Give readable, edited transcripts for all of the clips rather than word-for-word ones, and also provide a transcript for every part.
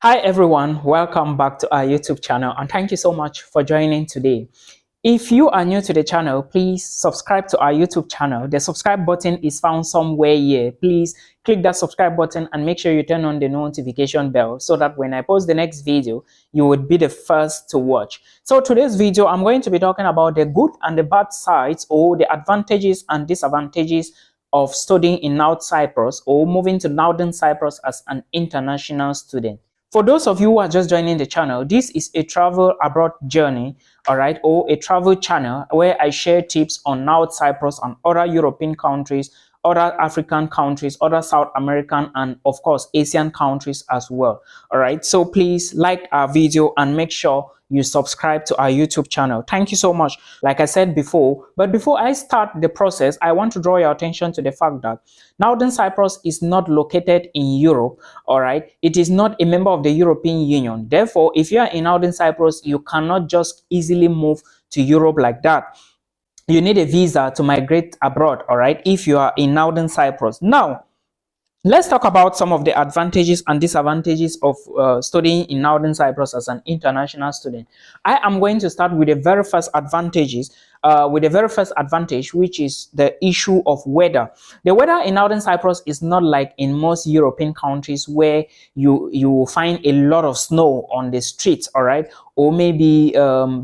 Hi everyone, welcome back to our YouTube channel and thank you so much for joining today. If you are new to the channel, please subscribe to our YouTube channel. The subscribe button is found somewhere here. Please click that subscribe button and make sure you turn on the notification bell so that when I post the next video, you would be the first to watch. So today's video, I'm going to be talking about the good and the bad sides or the advantages and disadvantages of studying in North Cyprus or moving to Northern Cyprus as an international student. For those of you who are just joining the channel, this is a travel abroad journey, all right, or a travel channel where I share tips on North Cyprus and other European countries, other African countries, other South American, and of course, Asian countries as well. All right, so please like our video and make sure you subscribe to our YouTube channel. Thank you so much. Like I said before, but before I start the process, I want to draw your attention to the fact that Northern Cyprus is not located in Europe, all right? It is not a member of the European Union. Therefore, if you are in Northern Cyprus, you cannot just easily move to Europe like that. You need a visa to migrate abroad, all right, if you are in Northern Cyprus. Now, let's talk about some of the advantages and disadvantages of studying in Northern Cyprus as an international student. I am going to start with the very first advantage, which is the issue of weather. The weather in Northern Cyprus is not like in most European countries where you find a lot of snow on the streets, all right? Or maybe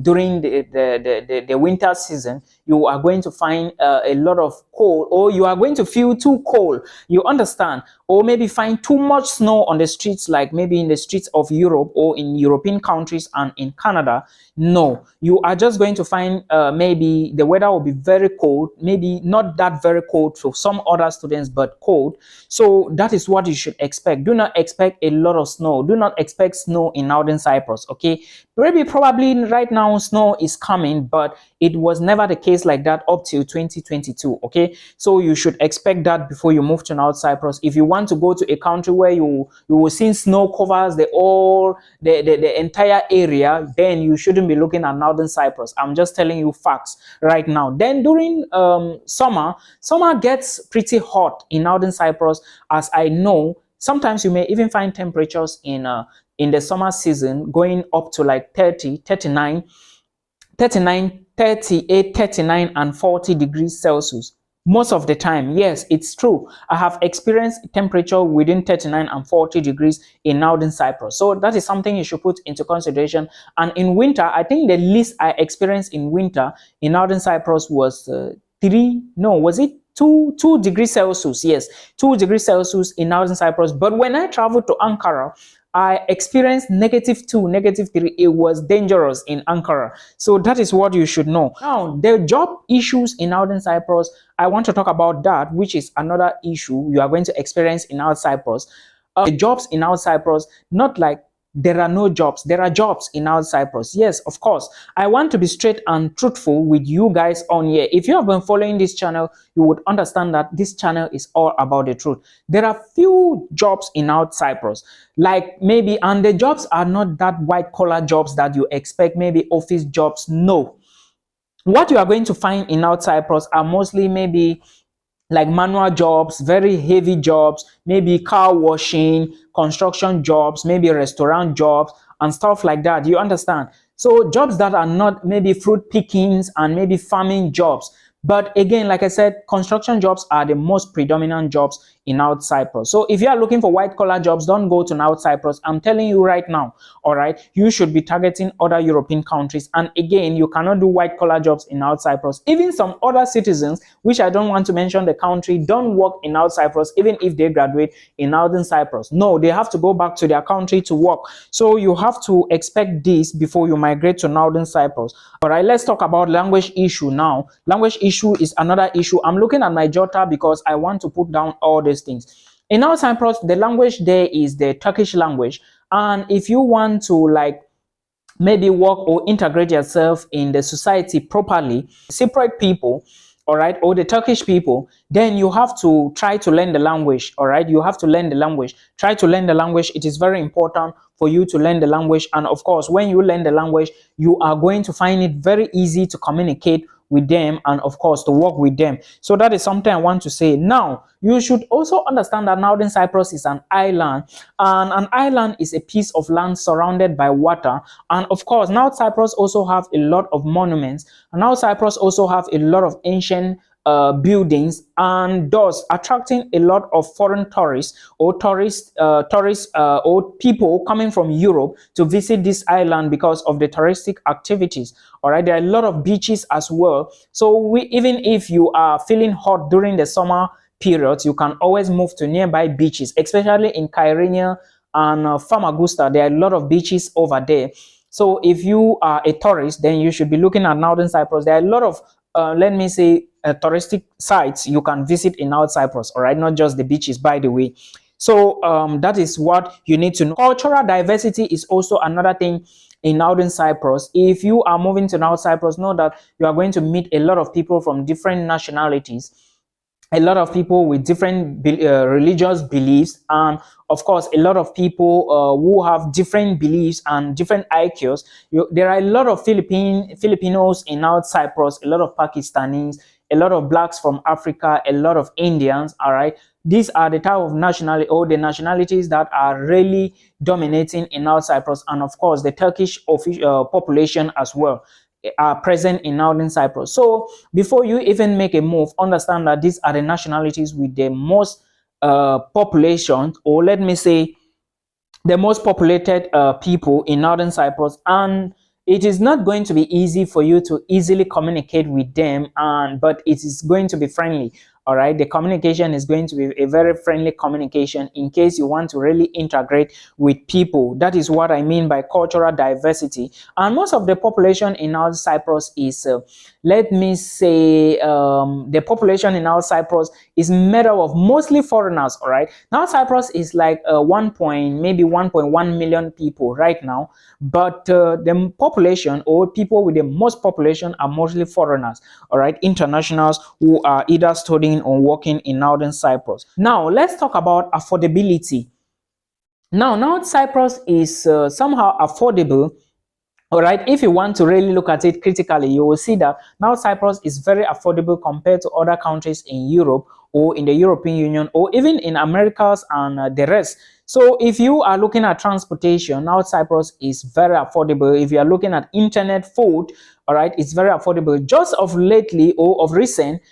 during the winter season, you are going to find a lot of cold, or you are going to feel too cold, you understand? Or maybe find too much snow on the streets, like maybe in the streets of Europe or in European countries and in Canada. No, you are just going to find maybe the weather will be very cold, maybe not that very cold for some other students, but cold. So that is what you should expect. Do not expect a lot of snow. Do not expect snow in Northern Cyprus, okay? Maybe probably right now snow is coming, but it was never the case like that up till 2022, okay? So you should expect that before you move to North Cyprus. If you want to go to a country where you will see snow covers the entire area, then you shouldn't be looking at Northern Cyprus. I'm just telling you facts right now. Then during summer gets pretty hot in Northern Cyprus, as I know. Sometimes you may even find temperatures in the summer season going up to like 30, 39, 38, 39, and 40 degrees Celsius. Most of the time, yes, it's true. I have experienced temperature within 39 and 40 degrees in Northern Cyprus. So that is something you should put into consideration. And in winter, I think the least I experienced in winter in Northern Cyprus was 2 degrees Celsius. Yes, 2 degrees Celsius in Northern Cyprus. But when I traveled to Ankara, I experienced -2, -3. It was dangerous in Ankara. So that is what you should know. Now, the job issues in Northern Cyprus, I want to talk about that, which is another issue you are going to experience in North Cyprus. The jobs in North Cyprus, not like there are no jobs. There are jobs in North Cyprus. Yes, of course. I want to be straight and truthful with you guys on here. If you have been following this channel, you would understand that this channel is all about the truth. There are few jobs in North Cyprus, like maybe, and the jobs are not that white collar jobs that you expect, maybe office jobs. No. What you are going to find in North Cyprus are mostly maybe like manual jobs, very heavy jobs, maybe car washing, construction jobs, maybe restaurant jobs and stuff like that. You understand? So jobs that are not maybe fruit pickings and maybe farming jobs. But again, like I said, construction jobs are the most predominant jobs in North Cyprus. So if you are looking for white collar jobs, don't go to North Cyprus. I'm telling you right now, all right, you should be targeting other European countries. And again, you cannot do white collar jobs in North Cyprus. Even some other citizens, which I don't want to mention the country, don't work in North Cyprus, even if they graduate in Northern Cyprus. No, they have to go back to their country to work. So you have to expect this before you migrate to Northern Cyprus. All right, let's talk about language issue now. Language issue is another issue. I'm looking at my jotter because I want to put down all these things. In North Cyprus, the language there is the Turkish language. And if you want to like maybe work or integrate yourself in the society properly, separate people, all right, or the Turkish people, then you have to try to learn the language, all right? You have to learn the language. Try to learn the language. It is very important for you to learn the language. And of course, when you learn the language, you are going to find it very easy to communicate with them, and of course to work with them. So that is something I want to say. Now, you should also understand that Northern Cyprus is an island, and an island is a piece of land surrounded by water. And of course, North Cyprus also have a lot of monuments, and North Cyprus also have a lot of ancient buildings, and thus attracting a lot of foreign tourists or or people coming from Europe to visit this island because of the touristic activities. All right, there are a lot of beaches as well. So even if you are feeling hot during the summer periods, you can always move to nearby beaches, especially in Kyrenia and Famagusta. There are a lot of beaches over there. So if you are a tourist, then you should be looking at Northern Cyprus. There are a lot of let me say touristic sites you can visit in North Cyprus, all right, not just the beaches, by the way. So that is what you need to know. Cultural diversity is also another thing in Northern Cyprus. If you are moving to North Cyprus, know that you are going to meet a lot of people from different nationalities, a lot of people with different religious beliefs, and of course a lot of people who have different beliefs and different IQs. There are a lot of Filipinos in North Cyprus, a lot of Pakistanis, a lot of blacks from Africa, a lot of Indians. All right, these are the type of nationality or the nationalities that are really dominating in North Cyprus, and of course the Turkish population as well are present in Northern Cyprus. So before you even make a move, understand that these are the nationalities with the most population, or let me say the most populated people in Northern Cyprus, and it is not going to be easy for you to easily communicate with them, but it is going to be friendly. All right, the communication is going to be a very friendly communication in case you want to really integrate with people. That is what I mean by cultural diversity. And most of the population in North Cyprus is let me say the population in North Cyprus is made up of mostly foreigners. All right, North Cyprus is like maybe 1.1 million people right now, but the population or people with the most population are mostly foreigners. All right, internationals who are either studying or working in Northern Cyprus. Now let's talk about affordability. Now North Cyprus is somehow affordable. All right, if you want to really look at it critically, you will see that now Cyprus is very affordable compared to other countries in Europe or in the European Union or even in Americas and the rest. So if you are looking at transportation, now Cyprus is very affordable. If you are looking at internet, food, all right, it's very affordable. Just of lately or of recent,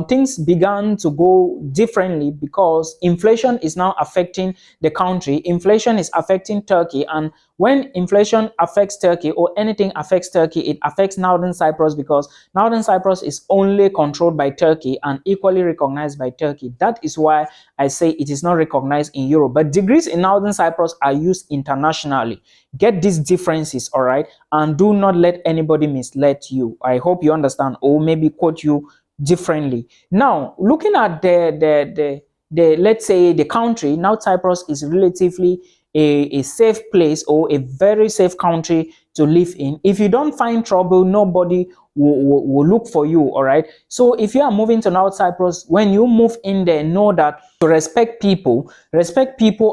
things began to go differently because inflation is now affecting the country. Inflation is affecting Turkey, and when inflation affects Turkey or anything affects Turkey, it affects Northern Cyprus because Northern Cyprus is only controlled by Turkey and equally recognized by Turkey. That is why I say it is not recognized in Europe. But degrees in Northern Cyprus are used internationally. Get these differences, all right? And do not let anybody mislead you. I hope you understand, or maybe quote you differently. Now, looking at the let's say the country, now Cyprus is relatively a safe place or a very safe country to live in. If you don't find trouble, nobody will look for you. All right, so if you are moving to North Cyprus, when you move in there, know that to respect people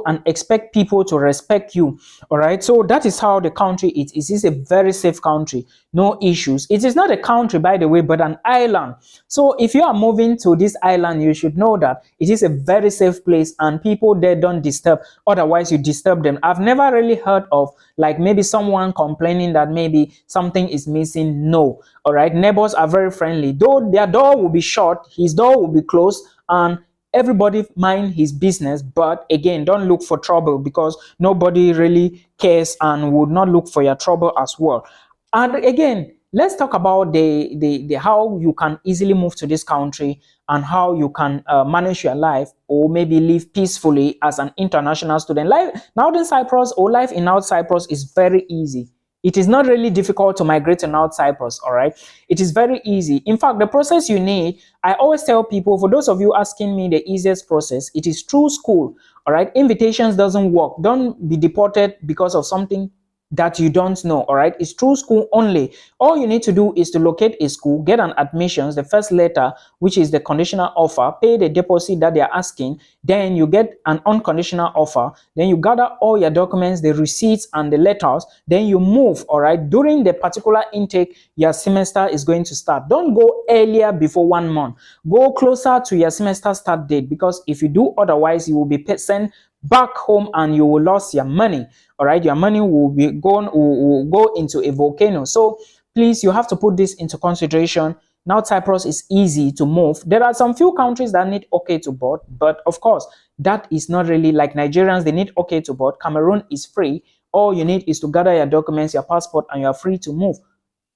and expect people to respect you. All right, so that is how the country is. It is a very safe country, no issues. It is not a country, by the way, but an island. So if you are moving to this island, you should know that it is a very safe place and people there don't disturb, otherwise you disturb them. I've never really heard of like maybe someone complaining that maybe something is missing. No. All right, neighbors are very friendly, though their door will be shut, his door will be closed, and everybody mind his business. But again, don't look for trouble because nobody really cares and would not look for your trouble as well. And again, let's talk about the how you can easily move to this country and how you can manage your life or maybe live peacefully as an international student. Life Northern Cyprus or life in North Cyprus is very easy. It is not really difficult to migrate to North Cyprus, all right? It is very easy. In fact, the process you need, I always tell people, for those of you asking me the easiest process, it is through school, all right? Invitations doesn't work. Don't be deported because of something that you don't know. All right, it's through school only. All you need to do is to locate a school, get an admissions, the first letter, which is the conditional offer, pay the deposit that they are asking, then you get an unconditional offer, then you gather all your documents, the receipts and the letters, then you move. All right, during the particular intake your semester is going to start. Don't go earlier before 1 month, go closer to your semester start date, because if you do otherwise, you will be sent back home and you will lose your money. All right, your money will be gone, will go into a volcano. So please, you have to put this into consideration. Now Cyprus is easy to move. There are some few countries that need okay to board, but of course that is not really like Nigerians. They need okay to board. Cameroon is free. All you need is to gather your documents, your passport, and you are free to move.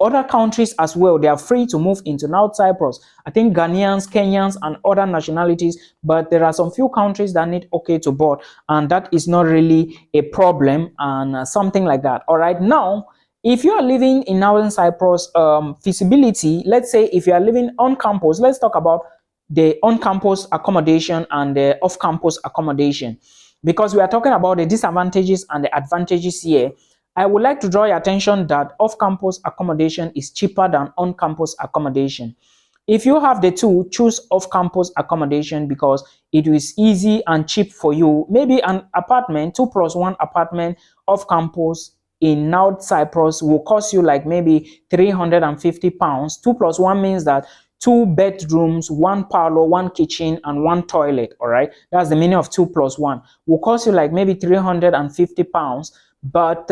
Other countries as well, they are free to move into North Cyprus. I think Ghanaians, Kenyans, and other nationalities, but there are some few countries that need okay to board, and that is not really a problem and something like that. All right, now, if you are living in Northern Cyprus, feasibility, let's say if you are living on campus, let's talk about the on-campus accommodation and the off-campus accommodation, because we are talking about the disadvantages and the advantages here. I would like to draw your attention that off-campus accommodation is cheaper than on-campus accommodation. If you have the two, choose off-campus accommodation because it is easy and cheap for you. Maybe an apartment, 2+1 apartment off-campus in North Cyprus will cost you like maybe £350. 2+1 means that 2 bedrooms, 1 parlor, 1 kitchen, and 1 toilet. All right, that's the meaning of 2+1. Will cost you like maybe £350. But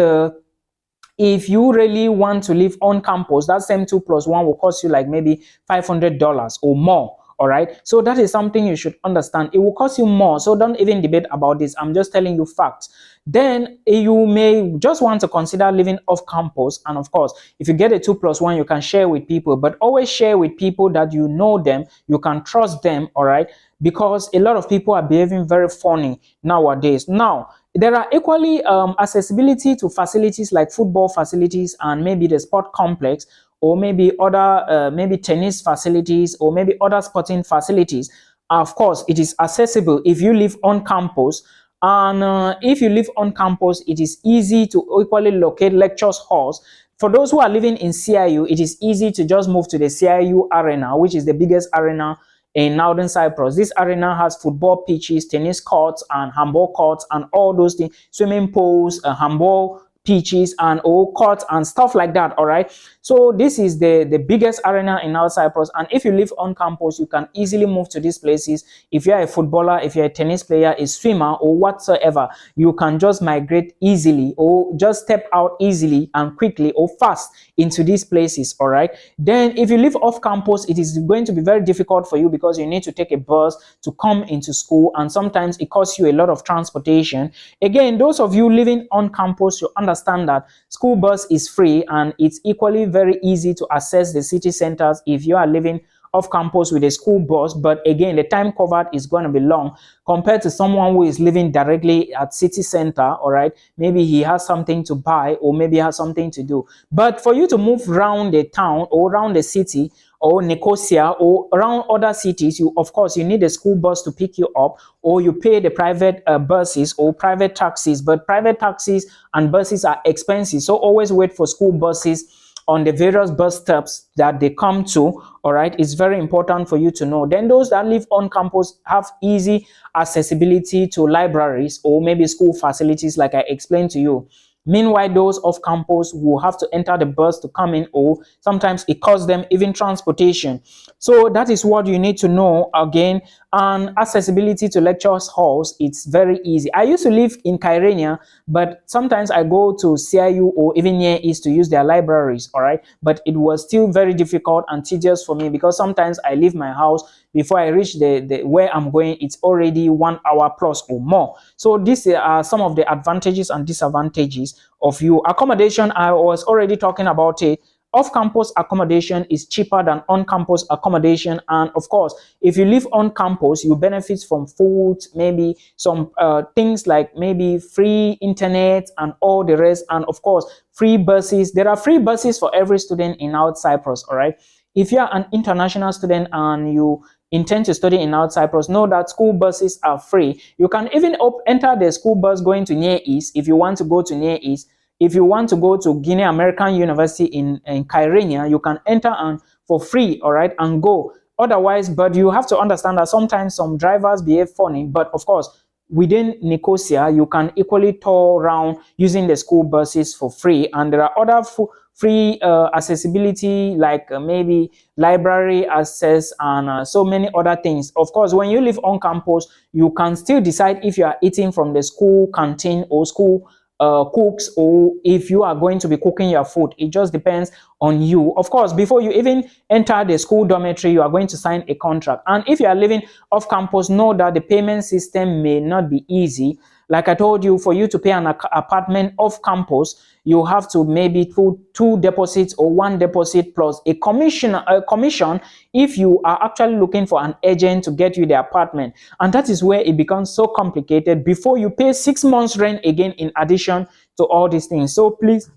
if you really want to live on campus, that same 2+1 will cost you like maybe $500 or more. All right, so that is something you should understand. It will cost you more, so don't even debate about this. I'm just telling you facts. Then you may just want to consider living off campus, and of course, if you get a 2+1, you can share with people, but always share with people that you know them, you can trust them. All right, because a lot of people are behaving very funny nowadays. Now, there are equally accessibility to facilities like football facilities and maybe the sport complex, or maybe other maybe tennis facilities, or maybe other sporting facilities. Of course, it is accessible if you live on campus. And if you live on campus, it is easy to equally locate lectures halls. For those who are living in CIU, it is easy to just move to the CIU arena, which is the biggest arena in Northern Cyprus. This arena has football pitches, tennis courts, and handball courts, and all those things, swimming pools, handball pitches, and all courts and stuff like that. All right, so this is the biggest arena in North Cyprus, and if you live on campus, you can easily move to these places. If you're a footballer, if you're a tennis player, a swimmer, or whatsoever, you can just migrate easily, or just step out easily and quickly or fast into these places. All right, then if you live off campus, it is going to be very difficult for you because you need to take a bus to come into school, and sometimes it costs you a lot of transportation. Again, those of you living on campus, you understand that school bus is free, and it's equally very easy to access the city centers if you are living off campus with a school bus. But again, the time covered is going to be long compared to someone who is living directly at city center. All right, maybe he has something to buy, or maybe has something to do. But for you to move around the town or around the city, or Nicosia, or around other cities, you of course you need a school bus to pick you up, or you pay the private buses or private taxis. But private taxis and buses are expensive, so always wait for school buses on the various bus stops that they come to. All right, it's very important for you to know. Then those that live on campus have easy accessibility to libraries or maybe school facilities like I explained to you. Meanwhile, those off campus will have to enter the bus to come in, or sometimes it costs them even transportation. So that is what you need to know again. And accessibility to lectures halls, it's very easy. I used to live in Kyrenia, but sometimes I go to CIU or even near East to use their libraries. All right, but it was still very difficult and tedious for me because sometimes I leave my house, before I reach the where I'm going, it's already 1 hour plus or more. So these are some of the advantages and disadvantages of you. Accommodation, I was already talking about it. Off-campus accommodation is cheaper than on-campus accommodation, and of course, if you live on campus, you benefit from food, maybe some things like maybe free internet and all the rest, and of course, free buses. There are free buses for every student in North Cyprus. All right, if you are an international student and you intend to study in North Cyprus, know that school buses are free. You can even enter the school bus going to Near East if you want to go to Near East. If you want to go to Guinea American University in Kyrenia, you can enter and for free, all right, and go. Otherwise, but you have to understand that sometimes some drivers behave funny, but of course, within Nicosia, you can equally tour around using the school buses for free, and there are other free accessibility like maybe library access and so many other things. Of course, when you live on campus, you can still decide if you are eating from the school canteen or school cooks, or if you are going to be cooking your food. It just depends on you. Of course, before you even enter the school dormitory, you are going to sign a contract. And if you are living off campus, know that the payment system may not be easy. Like I told you, for you to pay an apartment off campus, you have to maybe put two deposits or one deposit plus a commission if you are actually looking for an agent to get you the apartment. And that is where it becomes so complicated before you pay 6 months rent again in addition to all these things. So please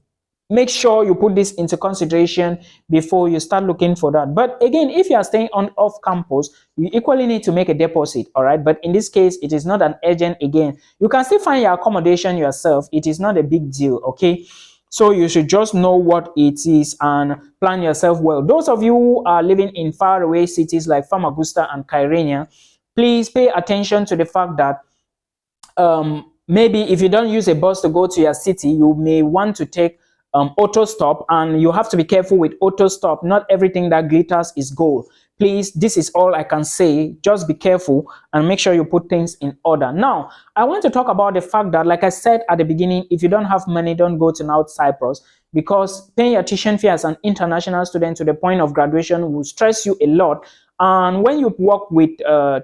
make sure you put this into consideration before you start looking for that. But again, if you are staying on off campus, you equally need to make a deposit, all right? But in this case, it is not an agent again. You can still find your accommodation yourself. It is not a big deal, okay? So you should just know what it is and plan yourself well. Those of you who are living in faraway cities like Famagusta and Kyrenia, please pay attention to the fact that maybe if you don't use a bus to go to your city, you may want to take auto stop, and you have to be careful with auto stop. Not everything that glitters is gold. Please, this is all I can say. Just be careful and make sure you put things in order. Now, I want to talk about the fact that, like I said at the beginning, if you don't have money, don't go to North Cyprus, because paying your tuition fee as an international student to the point of graduation will stress you a lot. And when you work with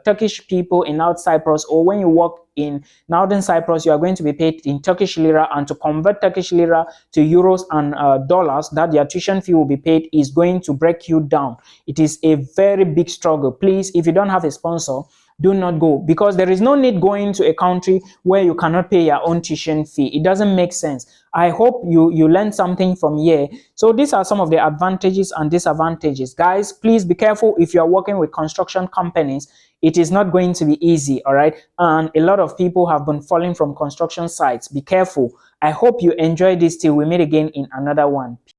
Turkish people in North Cyprus, or when you work in Northern Cyprus, you are going to be paid in Turkish lira, and to convert Turkish lira to euros and dollars that your tuition fee will be paid is going to break you down. It is a very big struggle. Please, if you don't have a sponsor, do not go, because there is no need going to a country where you cannot pay your own tuition fee. It doesn't make sense. I hope you learned something from here. So these are some of the advantages and disadvantages. Guys, please be careful if you are working with construction companies. It is not going to be easy, all right? And a lot of people have been falling from construction sites. Be careful. I hope you enjoyed this till we meet again in another one.